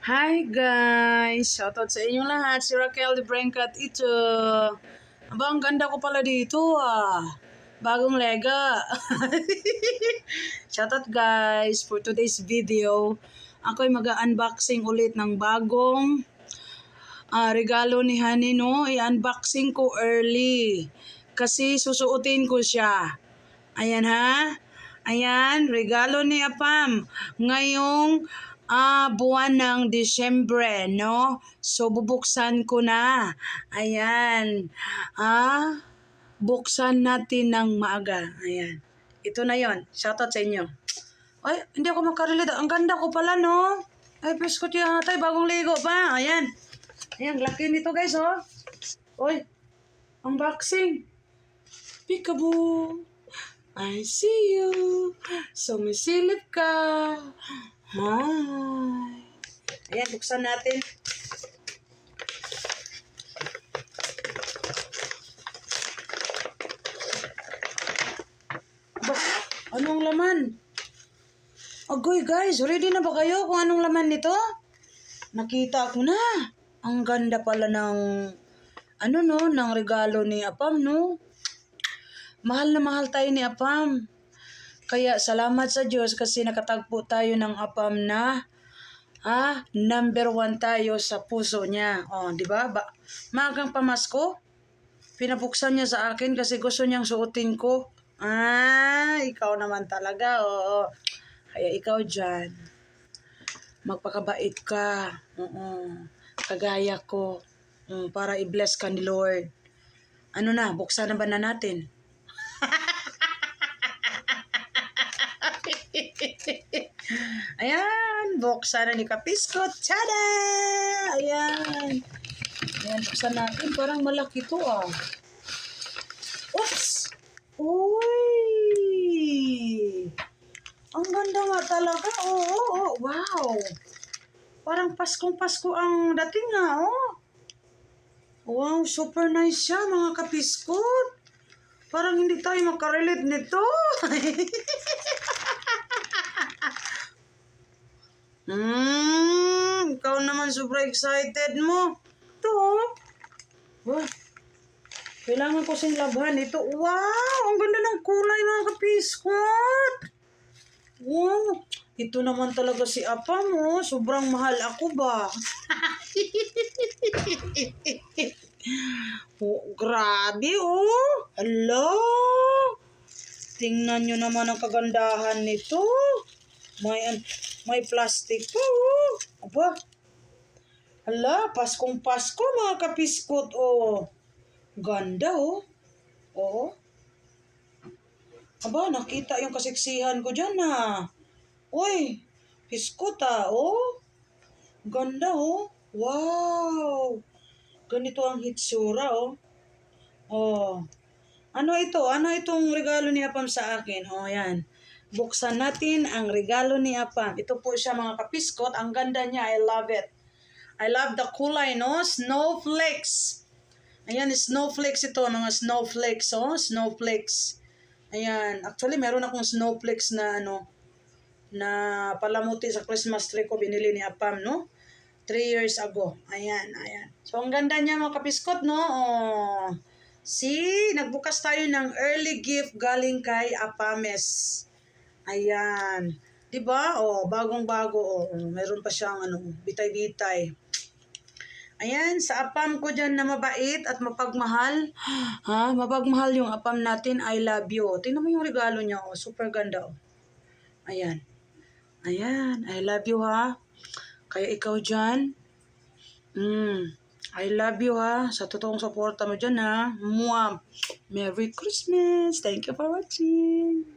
Hi guys! Shoutout sa inyong lahat. Si Raquel de Brancat ito. Aba, ang ganda ko pala dito Bagong lega. Shoutout guys for today's video. Ako'y mag-unboxing ulit ng bagong regalo ni Honey, no? I-unboxing ko early. Kasi susuotin ko siya. Ayan ha. Ayan, regalo ni Apam. Ngayong buwan ng Disyembre, no? So, bubuksan ko na. Ayan. Buksan natin ng maaga. Ayan. Ito na yon. Shoutout sa inyo. Ay, hindi ako makarelate. Ang ganda ko pala, no? Ay, presko tiya tayo. Bagong ligo pa. Ayan. Ayan, laki nito guys, oh. Oy, unboxing. Peekaboo. I see you. Sumisilip ka. Hi. Ayan, buksan natin. Aba, anong laman? Agoy guys, ready na ba kayo kung anong laman nito? Nakita ko na. Ang ganda pala ng ng regalo ni Apam, no? Mahal na mahal tayo ni Apam. Kaya salamat sa Diyos kasi nakatagpo tayo ng Apam na number 1 tayo sa puso niya. Di ba? Maagang pamasko, pinabuksan niya sa akin kasi gusto niyang suotin ko. Ikaw naman talaga, Kaya ikaw dyan, magpakabait ka. Kagaya ko. Para i-bless ka ni Lord. Ano na, buksan na ba na natin? Ayan, buksan na ni Kapiskot. Tada! Ayan. Ayan, buksan natin. Parang malaki to, Oops! Uy! Ang ganda nga talaga. Wow! Parang Paskong Pasko ang dating na, Wow, super nice siya, mga Kapiskot. Parang hindi tayo makarelate nito. Ikaw naman super excited mo. Ito, Wow. Kailangan ko sing labhan ito. Wow, ang ganda ng kulay, mga Kapiskot. Wow, ito naman talaga si Apam, sobrang mahal ako ba? Grabe, Hello. Tingnan nyo naman ang kagandahan nito. May plastic pa, Aba. Hala, Paskong Pasko, mga Kapiskot, Ganda, Aba, nakita yung kasiksihan ko dyan, Uy, Piskot, Ganda, Wow. Ganito ang hitsura, Ano ito? Ano itong regalo ni Apam sa akin? Yan. Buksan natin ang regalo ni Apam. Ito po siya, mga Kapiskot. Ang ganda niya. I love it. I love the kulay, no? Snowflakes. Ayan, snowflakes ito. Mga snowflakes, Snowflakes. Ayan. Actually, meron akong snowflakes na, na palamuti sa Christmas tree ko. Binili ni Apam, no? 3 years ago. Ayan. So, ang ganda niya, mga Kapiskot, no? See, nagbukas tayo ng early gift galing kay Apames. Ayan. 'Di ba? Bagong-bago, meron pa siyang bitay-bitay. Ayan, sa Apam ko diyan na mabait at mapagmahal. Mapagmahal yung Apam natin. I love you. Tingnan mo yung regalo niya, super ganda, Ayan. Ayan, I love you, Kaya ikaw diyan, I love you, sa totoong suporta mo dyan, Mwah! Merry Christmas! Thank you for watching!